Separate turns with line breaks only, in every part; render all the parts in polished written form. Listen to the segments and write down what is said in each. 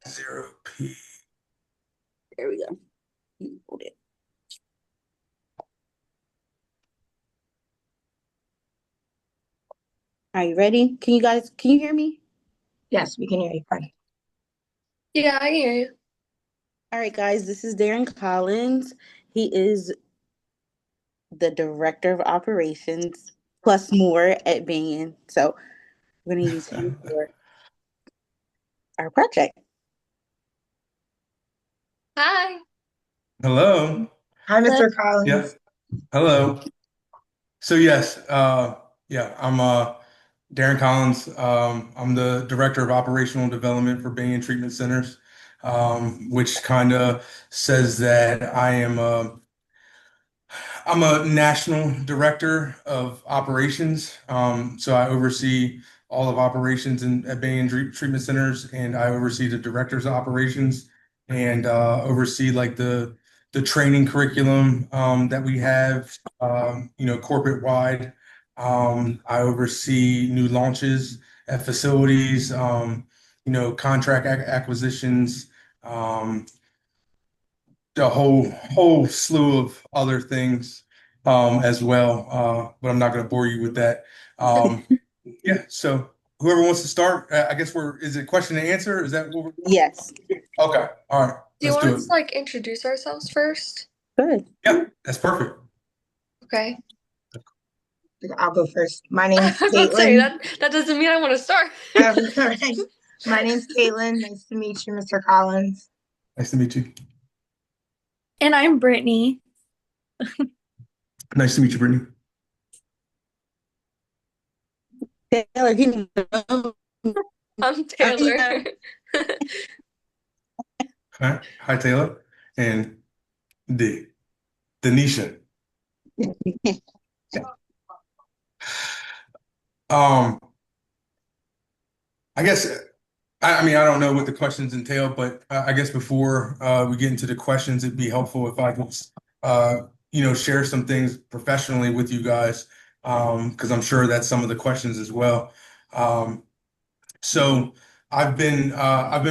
0P.
There we go. Hold it. Are you ready? Can you hear me?
Yes, we can hear you fine.
Yeah, I can hear you.
All right, guys, this is Darren Collins. He is the director of operations plus more at Bain. So we're going to use him for our project.
Hi.
Hello.
Hi, Mr. Collins.
Yeah. Hello. So yes, yeah, I'm Darren Collins. I'm the director of operational development for Bain Treatment Centers, which kind of says that I'm a national director of operations. So I oversee all of operations at Bain Treatment Centers, and I oversee the directors of operations and oversee like the training curriculum that we have, corporate wide. I oversee new launches at facilities, contract acquisitions. Um, a whole slew of other things as well. But I'm not going to bore you with that. Um, yeah. So whoever wants to start, I guess is it question and answer? Is that what we're doing?
Yes.
Okay. All right.
Do you
Let's
want
do
us
it.
to like introduce ourselves first?
Good.
Yeah, that's perfect.
Okay.
I'll go first. My name's
I was about to say
Caitlin.
that doesn't mean I want to start.
Right. My name's Caitlin. Nice to meet you, Mr. Collins.
Nice to meet you.
And I'm Brittany.
Nice to meet you, Brittany.
Taylor, he knows.
I'm Taylor.
Hi, Taylor. And Denisha. Um, I guess I mean I don't know what the questions entail, but I guess before we get into the questions, it'd be helpful if I could share some things professionally with you guys, because I'm sure that's some of the questions as well. Um, so I've been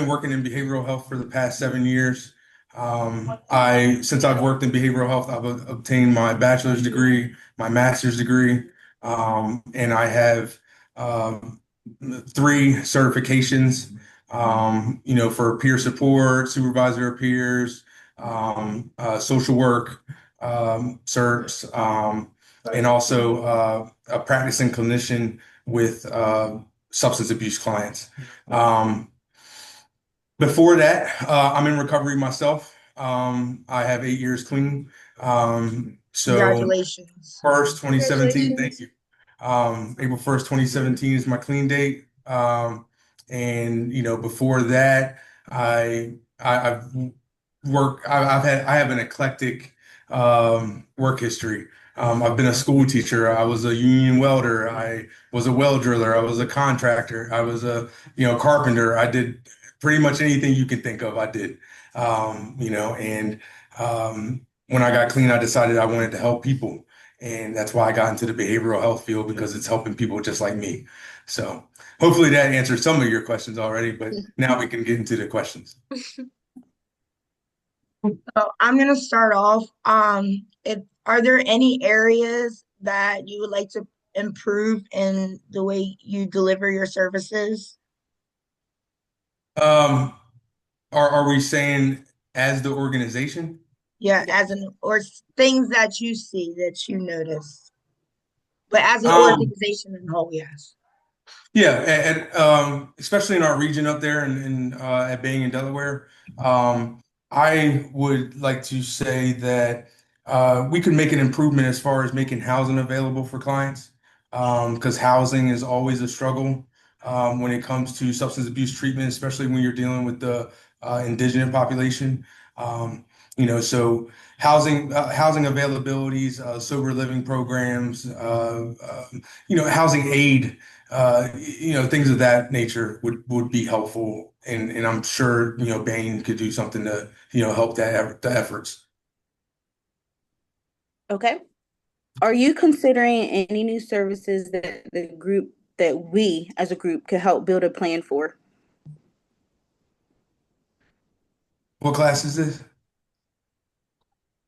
working in behavioral health for the past 7 years. I since I've worked in behavioral health, I've obtained my bachelor's degree, my master's degree, and I have um, three certifications. For peer support, supervisor of peers, social work certs, and also a practicing clinician with substance abuse clients. Um, Before that, I'm in recovery myself. I have 8 years clean. So
Congratulations.
first 2017, thank
Congratulations.
you. April 1st, 2017 is my clean date. And before that, I've I have an eclectic work history. I've been a school teacher. I was a union welder. I was a well driller. I was a contractor. I was a carpenter. I did pretty much anything you can think of. I did. And when I got clean, I decided I wanted to help people. And that's why I got into the behavioral health field because it's helping people just like me. So hopefully that answers some of your questions already, but now we can get into the questions.
So I'm gonna start off. Are there any areas that you would like to improve in the way you deliver your services?
Um, are we saying as the organization?
Yeah,
Yeah.
as an or things that you see that you notice, but as an
Um,
organization in whole, yes.
yeah, especially in our region up there at Bang in Delaware, I would like to say that we could make an improvement as far as making housing available for clients, because housing is always a struggle when it comes to substance abuse treatment, especially when you're dealing with the indigenous population. Um, so housing availabilities, sober living programs, housing aid, things of that nature would be helpful, and I'm sure Bain could do something to help the efforts.
Okay. Are you considering any new services that we as a group could help build a plan for?
What class is this?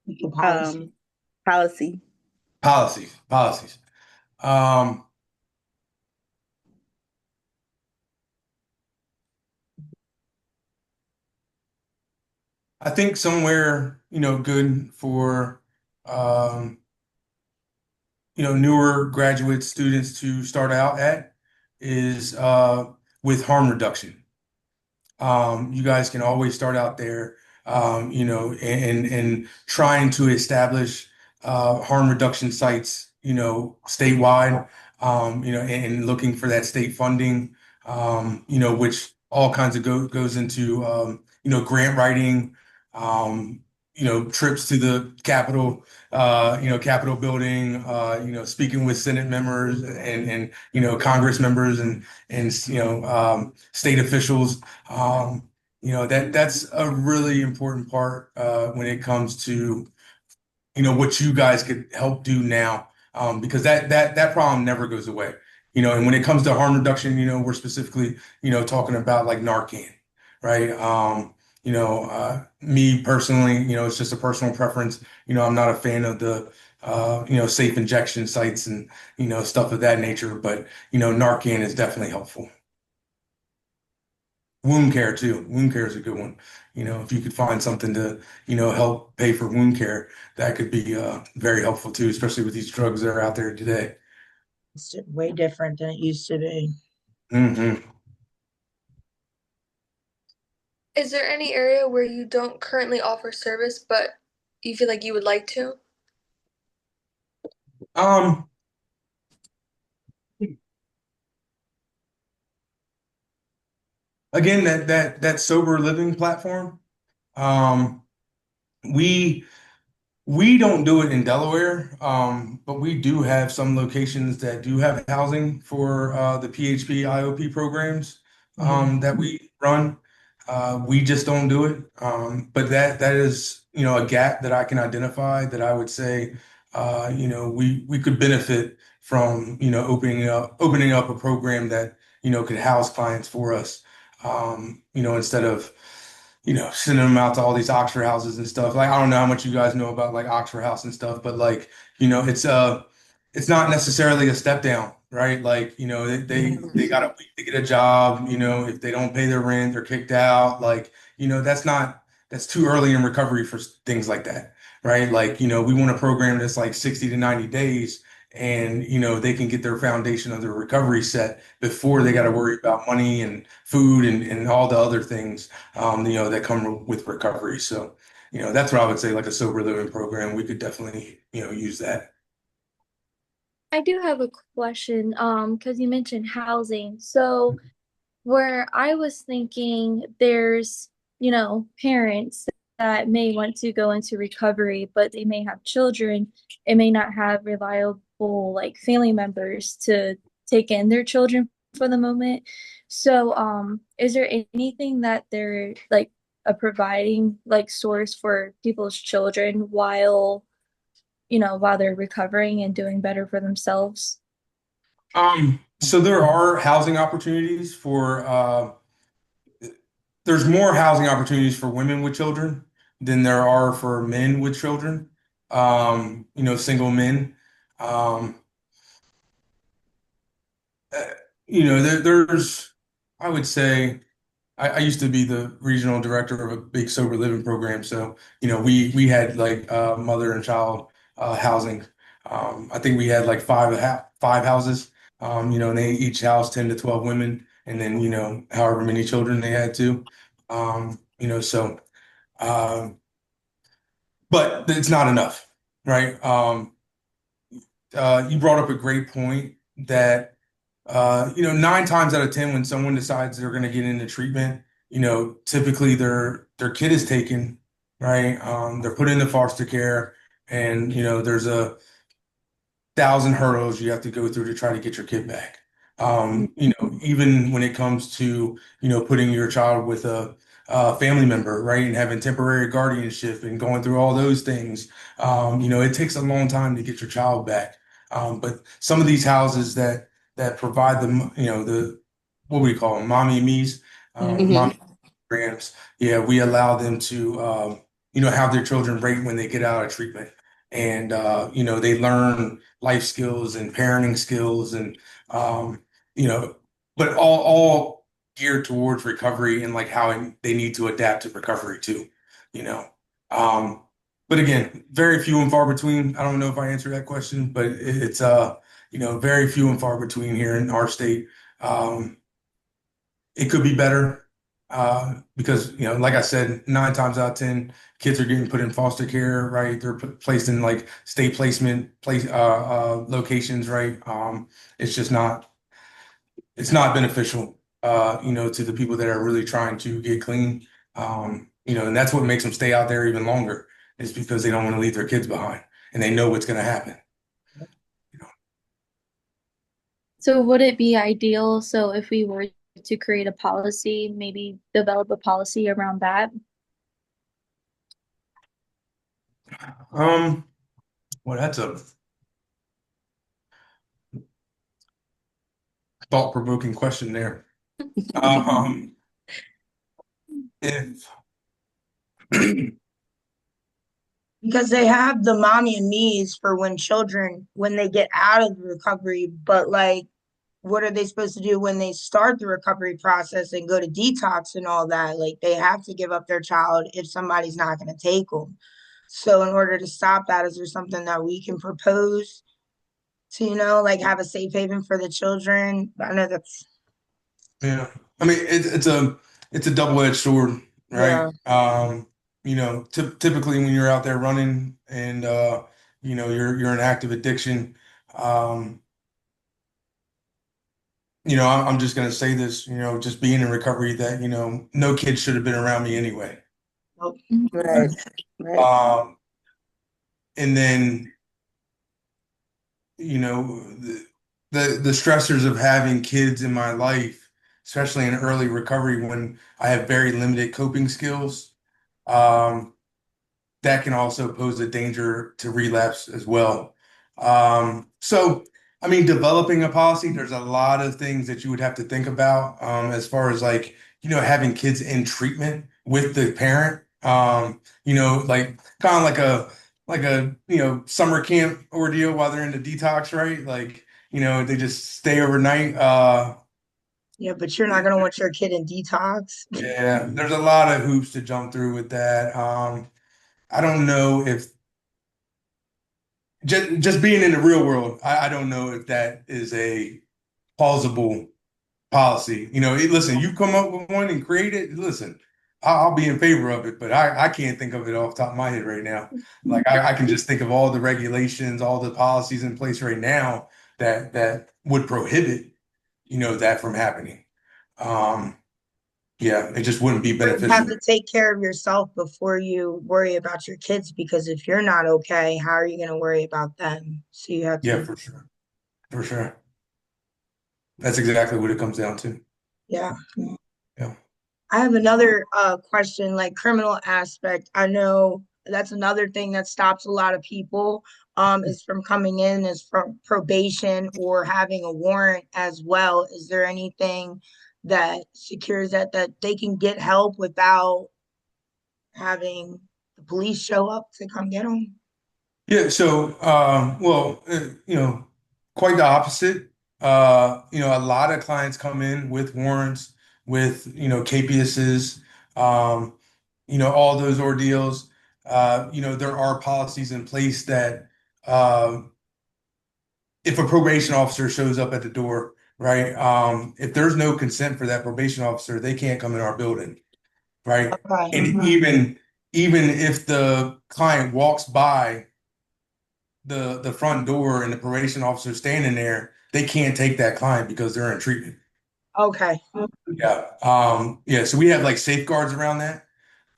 The policy.
Policy.
Policies. Um, I think somewhere, good for, um, newer graduate students to start out at is with harm reduction. You guys can always start out there, and trying to establish harm reduction sites, statewide, and looking for that state funding, which all kinds of goes into, grant writing, trips to the Capitol, Capitol building, speaking with Senate members and Congress members and state officials. That's a really important part when it comes to what you guys could help do now, because that problem never goes away. And when it comes to harm reduction, we're specifically talking about like Narcan, right? Me personally, it's just a personal preference. I'm not a fan of the safe injection sites and stuff of that nature, but Narcan is definitely helpful. Wound care too. Wound care is a good one. If you could find something to, help pay for wound care, that could be very helpful too, especially with these drugs that are out there today.
It's way different than it used to be.
Hmm.
Is there any area where you don't currently offer service, but you feel like you would like to?
Um, Again, that sober living platform. Um, we we don't do it in Delaware, but we do have some locations that do have housing for the PHP IOP programs that we run. We just don't do it. But that is, a gap that I can identify that I would say, we could benefit from, opening up a program that, could house clients for us, instead of sending them out to all these Oxford houses and stuff. Like, I don't know how much you guys know about like Oxford House and stuff, but like, it's not necessarily a step down, right? Like, they got a week to get a job, if they don't pay their rent, they're kicked out. Like, that's too early in recovery for things like that, right? Like, we want a program that's like 60 to 90 days and they can get their foundation of their recovery set before they got to worry about money and food and all the other things that come with recovery. So, that's what I would say, like a sober living program. We could definitely, use that.
I do have a question, because you mentioned housing. So where I was thinking there's, parents that may want to go into recovery, but they may have children and may not have reliable like family members to take in their children for the moment. So, is there anything that they're like a providing like source for people's children while they're recovering and doing better for themselves?
So there are housing opportunities for there's more housing opportunities for women with children than there are for men with children. Single men. Um, uh, there's, I would say, I used to be the regional director of a big sober living program. So, we had like mother and child housing. I think we had like five houses, and they each housed 10 to 12 women, and then, however many children they had too. So, um, but it's not enough, right? You brought up a great point that, 9 times out of 10, when someone decides they're going to get into treatment, typically their kid is taken, right? They're put into foster care, and there's 1,000 hurdles you have to go through to try to get your kid back. Even when it comes to putting your child with a family member, right, and having temporary guardianship and going through all those things, it takes a long time to get your child back. But some of these houses that provide them, the what we call them, mommy and me's,
Mhm.
mommy programs, yeah, we allow them to, have their children right when they get out of treatment. And, they learn life skills and parenting skills and, um, you know, but all geared towards recovery and like how they need to adapt to recovery too, you know. Um, but again, very few and far between. I don't know if I answered that question, but it's, very few and far between here in our state. Um, it could be better because, like I said, 9 times out of 10, kids are getting put in foster care, right? They're placed in like state placement locations, right? It's just not it's not beneficial, to the people that are really trying to get clean. And that's what makes them stay out there even longer is because they don't want to leave their kids behind and they know what's going to happen.
So would it be ideal, so if we were to create a policy, maybe develop a policy around that?
Um, well, that's a thought-provoking question there. If
Because they have the mommy and me's for when children, when they get out of the recovery, but like, what are they supposed to do when they start the recovery process and go to detox and all that? Like, they have to give up their child if somebody's not going to take them. So, in order to stop that, is there something that we can propose to, like have a safe haven for the children? I know that's,
Yeah, I mean it's a double-edged sword, right?
yeah.
Typically when you're out there running and you're in active addiction, um, I'm just gonna say this, just being in recovery that no kid should have been around me anyway.
Nope.
Right. Right.
And then you know the stressors of having kids in my life, especially in early recovery when I have very limited coping skills. Um, that can also pose a danger to relapse as well. So, I mean, developing a policy, there's a lot of things that you would have to think about as far as like, having kids in treatment with the parent. Like kind of like a summer camp ordeal while they're in the detox, right? Like, they just stay overnight.
Yeah, but you're not going to want your kid in detox.
Yeah, there's a lot of hoops to jump through with that. I don't know if just being in the real world, I don't know if that is a plausible policy. Listen, you come up with one and create it. Listen, I'll be in favor of it, but I can't think of it off the top of my head right now. Like I can just think of all the regulations, all the policies in place right now that would prohibit, that from happening. Yeah, it just wouldn't be
You have
beneficial.
to take care of yourself before you worry about your kids, because if you're not okay, how are you going to worry about them? So you have
Yeah,
to,
for sure. For sure. That's exactly what it comes down to.
yeah.
Yeah.
I have another question, like criminal aspect. I know that's another thing that stops a lot of people is from coming in is from probation or having a warrant as well. Is there anything that secures that they can get help without having the police show up to come get them?
Yeah, so quite the opposite. A lot of clients come in with warrants, with KPSs, all those ordeals. There are policies in place that if a probation officer shows up at the door, right? If there's no consent for that probation officer, they can't come in our building, right?
Okay.
And even if the client walks by the front door and the probation officer standing there, they can't take that client because they're in treatment.
Okay.
Yeah. Yeah. So we have like safeguards around that.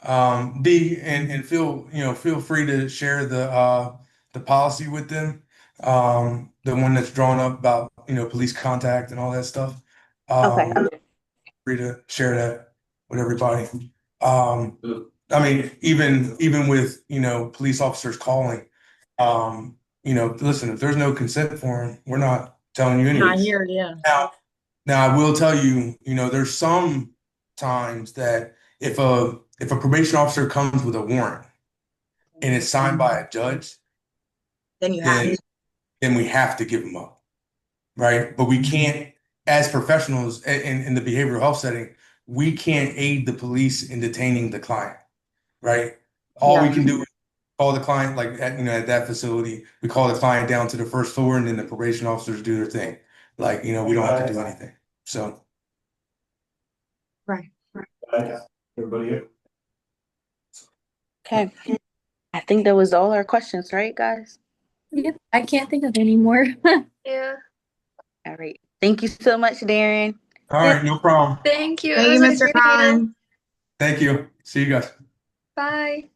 And feel free to share the policy with them. The one that's drawn up about, police contact and all that stuff.
Okay.
Free to share that with everybody. Um, I mean, even with, police officers calling, listen, if there's no consent form, we're not telling you
Not
anything.
here, yeah.
Now I will tell you, there's some times that If a probation officer comes with a warrant and it's signed by a judge,
Then you have
then
to.
then we have to give them up, right? But we can't, as professionals in the behavioral health setting, we can't aid the police in detaining the client, right? All we
Yeah.
can do is call the client, like at that facility, we call the client down to the first floor, and then the probation officers do their thing. Like, we don't have to do anything. So,
Right.
Everybody here?
Okay. I think that was all our questions, right, guys?
Yep, I can't think of any more.
Yeah.
All right. Thank you so much, Darren.
all right, no problem.
Thank you. It
Thank you,
was nice
Mr.
meeting you.
Collins.
Thank you. See you guys.
Bye.